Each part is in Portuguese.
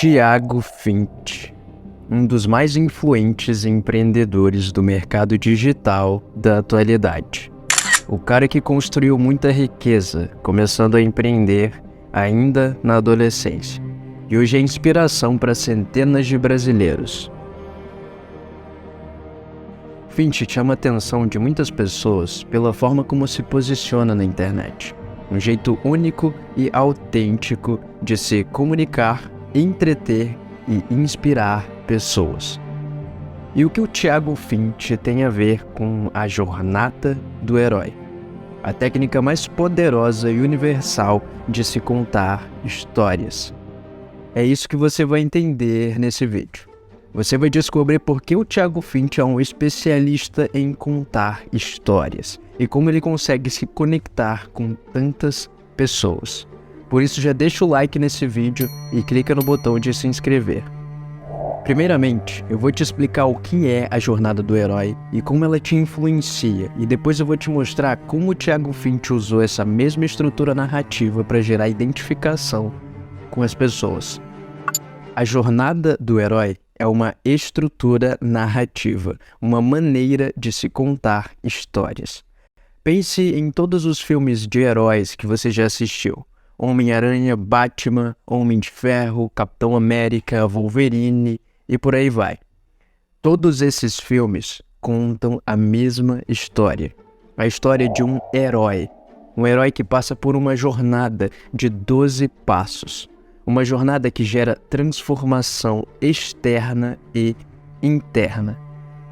Thiago Finch, um dos mais influentes empreendedores do mercado digital da atualidade. O cara que construiu muita riqueza, começando a empreender ainda na adolescência, e hoje é inspiração para centenas de brasileiros. Finch chama a atenção de muitas pessoas pela forma como se posiciona na internet. Um jeito único e autêntico de se comunicar, entreter e inspirar pessoas. E o que o Thiago Finch tem a ver com a jornada do herói? A técnica mais poderosa e universal de se contar histórias. É isso que você vai entender nesse vídeo. Você vai descobrir por que o Thiago Finch é um especialista em contar histórias e como ele consegue se conectar com tantas pessoas. Por isso já deixa o like nesse vídeo e clica no botão de se inscrever. Primeiramente, eu vou te explicar o que é a jornada do herói e como ela te influencia, e depois eu vou te mostrar como o Thiago Finch usou essa mesma estrutura narrativa para gerar identificação com as pessoas. A jornada do herói é uma estrutura narrativa, uma maneira de se contar histórias. Pense em todos os filmes de heróis que você já assistiu. Homem-Aranha, Batman, Homem de Ferro, Capitão América, Wolverine e por aí vai. Todos esses filmes contam a mesma história. A história de um herói. Um herói que passa por uma jornada de 12 passos. Uma jornada que gera transformação externa e interna.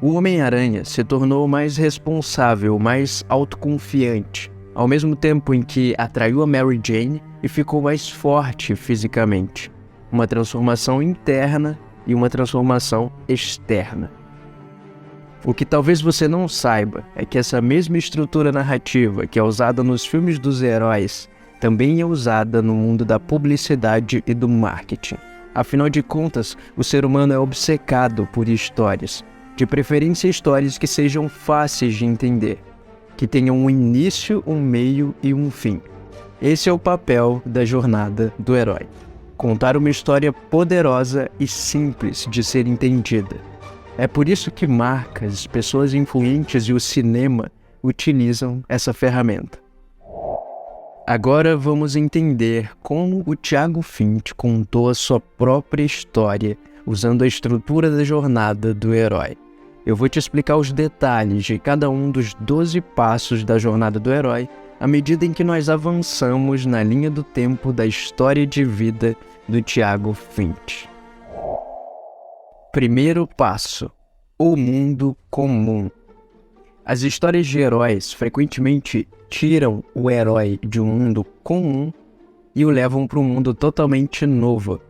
O Homem-Aranha se tornou mais responsável, mais autoconfiante, ao mesmo tempo em que atraiu a Mary Jane e ficou mais forte fisicamente. Uma transformação interna e uma transformação externa. O que talvez você não saiba é que essa mesma estrutura narrativa que é usada nos filmes dos heróis também é usada no mundo da publicidade e do marketing. Afinal de contas, o ser humano é obcecado por histórias, de preferência histórias que sejam fáceis de entender, que tenham um início, um meio e um fim. Esse é o papel da jornada do herói. Contar uma história poderosa e simples de ser entendida. É por isso que marcas, pessoas influentes e o cinema utilizam essa ferramenta. Agora vamos entender como o Thiago Finch contou a sua própria história usando a estrutura da jornada do herói. Eu vou te explicar os detalhes de cada um dos 12 passos da jornada do herói à medida em que nós avançamos na linha do tempo da história de vida do Thiago Finch. Primeiro passo: o mundo comum. As histórias de heróis frequentemente tiram o herói de um mundo comum e o levam para um mundo totalmente novo.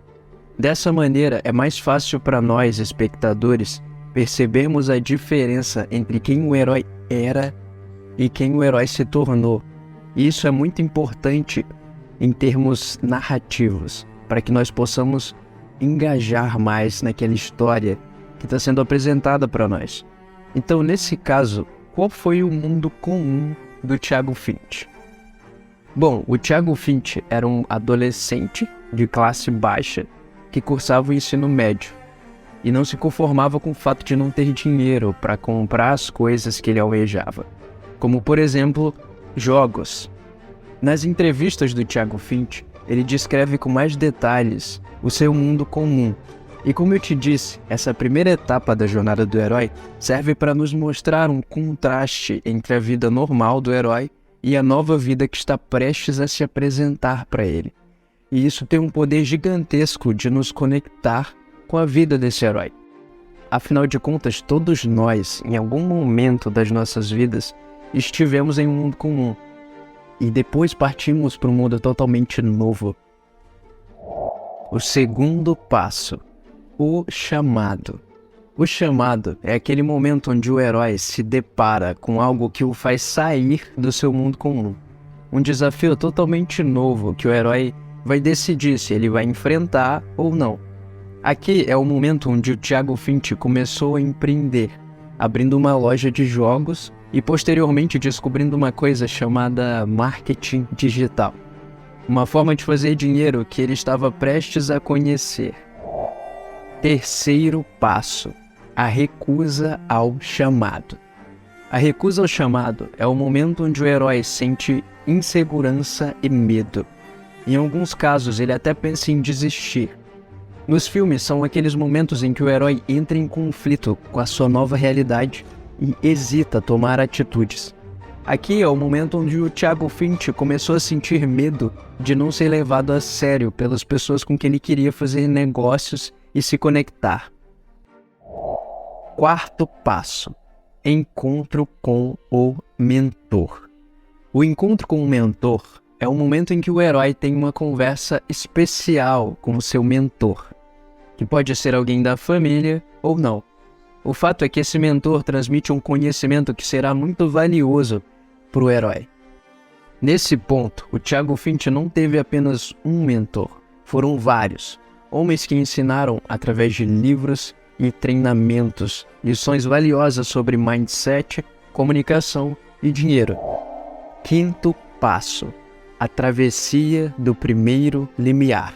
Dessa maneira, é mais fácil para nós, espectadores, percebermos a diferença entre quem o herói era e quem o herói se tornou. E isso é muito importante em termos narrativos, para que nós possamos engajar mais naquela história que está sendo apresentada para nós. Então, nesse caso, qual foi o mundo comum do Thiago Finch? Bom, o Thiago Finch era um adolescente de classe baixa que cursava o ensino médio e não se conformava com o fato de não ter dinheiro para comprar as coisas que ele almejava, como por exemplo, jogos. Nas entrevistas do Thiago Finch, ele descreve com mais detalhes o seu mundo comum. E como eu te disse, essa primeira etapa da jornada do herói serve para nos mostrar um contraste entre a vida normal do herói e a nova vida que está prestes a se apresentar para ele. E isso tem um poder gigantesco de nos conectar com a vida desse herói. Afinal de contas, todos nós, em algum momento das nossas vidas, estivemos em um mundo comum. E depois partimos para um mundo totalmente novo. O segundo passo: o chamado. O chamado é aquele momento onde o herói se depara com algo que o faz sair do seu mundo comum. Um desafio totalmente novo que o herói vai decidir se ele vai enfrentar ou não. Aqui é o momento onde o Thiago Finch começou a empreender, abrindo uma loja de jogos e posteriormente descobrindo uma coisa chamada marketing digital. Uma forma de fazer dinheiro que ele estava prestes a conhecer. Terceiro passo: a recusa ao chamado. A recusa ao chamado é o momento onde o herói sente insegurança e medo. Em alguns casos, ele até pensa em desistir. Nos filmes, são aqueles momentos em que o herói entra em conflito com a sua nova realidade e hesita a tomar atitudes. Aqui é o momento onde o Thiago Finch começou a sentir medo de não ser levado a sério pelas pessoas com quem ele queria fazer negócios e se conectar. Quarto passo: encontro com o mentor. O encontro com o mentor é o momento em que o herói tem uma conversa especial com o seu mentor, que pode ser alguém da família ou não. O fato é que esse mentor transmite um conhecimento que será muito valioso para o herói. Nesse ponto, o Thiago Finch não teve apenas um mentor, foram vários. Homens que ensinaram através de livros e treinamentos, lições valiosas sobre mindset, comunicação e dinheiro. Quinto passo: a travessia do primeiro limiar.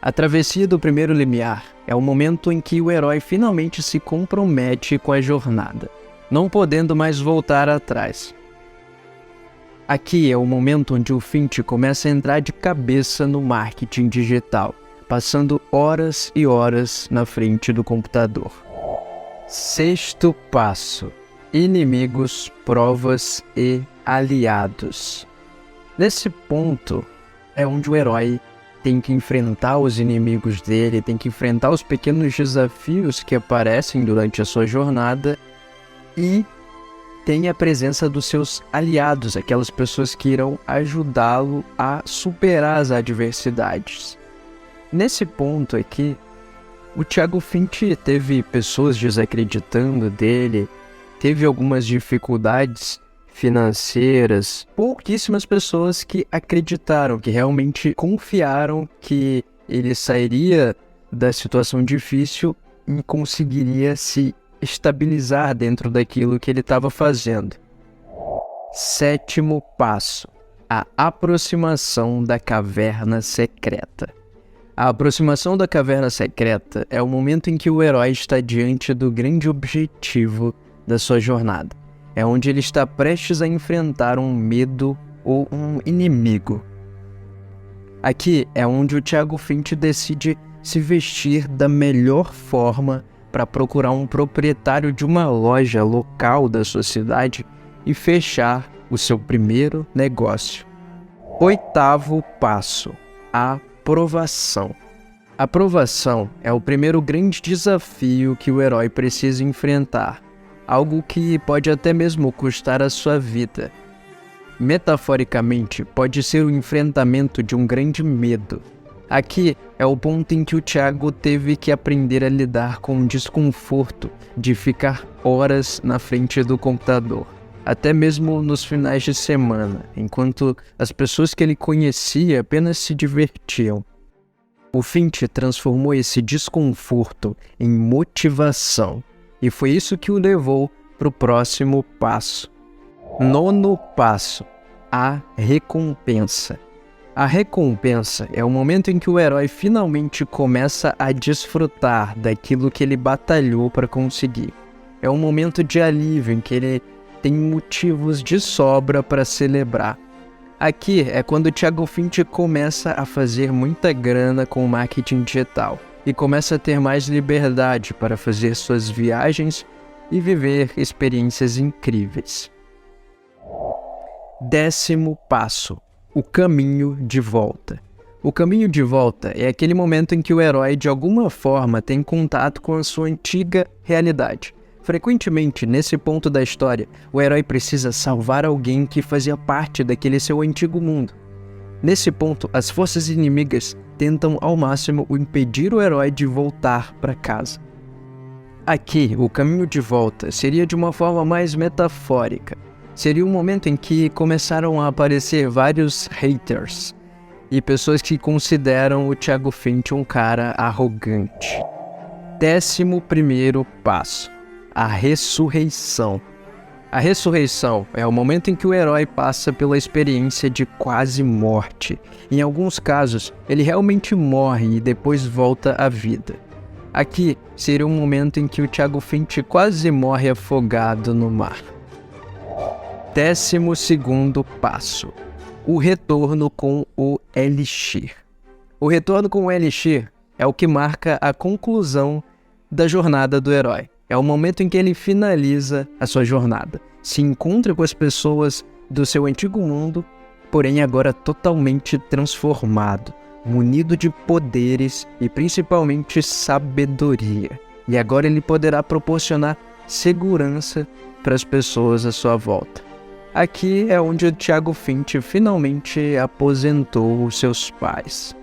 A travessia do primeiro limiar é o momento em que o herói finalmente se compromete com a jornada, não podendo mais voltar atrás. Aqui é o momento onde o Finch começa a entrar de cabeça no marketing digital, passando horas e horas na frente do computador. Sexto passo: inimigos, provas e aliados. Nesse ponto é onde o herói tem que enfrentar os inimigos dele, tem que enfrentar os pequenos desafios que aparecem durante a sua jornada e tem a presença dos seus aliados, aquelas pessoas que irão ajudá-lo a superar as adversidades. Nesse ponto aqui, o Thiago Finch teve pessoas desacreditando dele, teve algumas dificuldades financeiras, pouquíssimas pessoas que acreditaram, que realmente confiaram que ele sairia da situação difícil e conseguiria se estabilizar dentro daquilo que ele estava fazendo. Sétimo passo: a aproximação da caverna secreta. A aproximação da caverna secreta é o momento em que o herói está diante do grande objetivo da sua jornada. É onde ele está prestes a enfrentar um medo ou um inimigo. Aqui é onde o Thiago Finch decide se vestir da melhor forma para procurar um proprietário de uma loja local da sua cidade e fechar o seu primeiro negócio. Oitavo passo: a aprovação. A aprovação é o primeiro grande desafio que o herói precisa enfrentar, algo que pode até mesmo custar a sua vida. Metaforicamente, pode ser o enfrentamento de um grande medo. Aqui é o ponto em que o Thiago teve que aprender a lidar com o desconforto de ficar horas na frente do computador, até mesmo nos finais de semana, enquanto as pessoas que ele conhecia apenas se divertiam. O Finch transformou esse desconforto em motivação, e foi isso que o levou para o próximo passo. Nono passo: a recompensa. A recompensa é o momento em que o herói finalmente começa a desfrutar daquilo que ele batalhou para conseguir. É um momento de alívio em que ele tem motivos de sobra para celebrar. Aqui é quando o Thiago Finch começa a fazer muita grana com o marketing digital e começa a ter mais liberdade para fazer suas viagens e viver experiências incríveis. Décimo passo: o caminho de volta. O caminho de volta é aquele momento em que o herói de alguma forma tem contato com a sua antiga realidade. Frequentemente, nesse ponto da história, o herói precisa salvar alguém que fazia parte daquele seu antigo mundo. Nesse ponto, as forças inimigas tentam ao máximo impedir o herói de voltar para casa. Aqui, o caminho de volta seria de uma forma mais metafórica. Seria um momento em que começaram a aparecer vários haters e pessoas que consideram o Thiago Finch um cara arrogante. 11º passo: a ressurreição. A ressurreição é o momento em que o herói passa pela experiência de quase morte. Em alguns casos, ele realmente morre e depois volta à vida. Aqui seria um momento em que o Thiago Finch quase morre afogado no mar. 12º passo: o retorno com o Elixir. O retorno com o Elixir é o que marca a conclusão da jornada do herói. É o momento em que ele finaliza a sua jornada, se encontra com as pessoas do seu antigo mundo, porém agora totalmente transformado, munido de poderes e principalmente sabedoria. E agora ele poderá proporcionar segurança para as pessoas à sua volta. Aqui é onde o Thiago Finch finalmente aposentou os seus pais.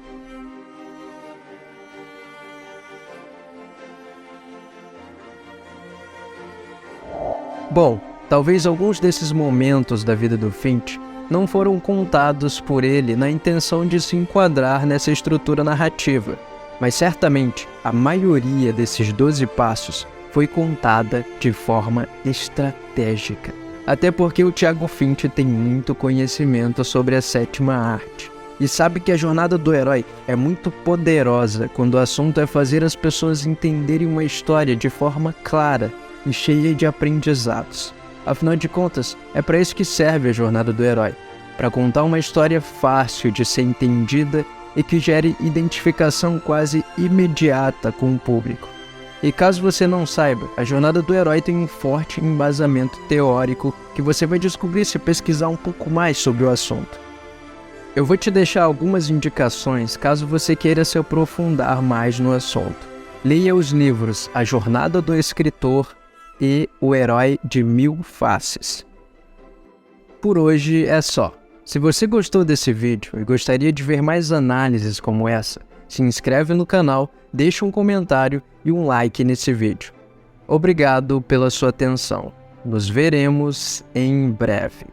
Bom, talvez alguns desses momentos da vida do Finch não foram contados por ele na intenção de se enquadrar nessa estrutura narrativa, mas certamente a maioria desses 12 passos foi contada de forma estratégica. Até porque o Thiago Finch tem muito conhecimento sobre a 7ª arte. E sabe que a jornada do herói é muito poderosa quando o assunto é fazer as pessoas entenderem uma história de forma clara e cheia de aprendizados. Afinal de contas, é para isso que serve a jornada do herói, para contar uma história fácil de ser entendida e que gere identificação quase imediata com o público. E caso você não saiba, a jornada do herói tem um forte embasamento teórico que você vai descobrir se pesquisar um pouco mais sobre o assunto. Eu vou te deixar algumas indicações caso você queira se aprofundar mais no assunto. Leia os livros A Jornada do Escritor e O Herói de Mil Faces. Por hoje é só. Se você gostou desse vídeo e gostaria de ver mais análises como essa, se inscreve no canal, deixa um comentário e um like nesse vídeo. Obrigado pela sua atenção. Nos veremos em breve.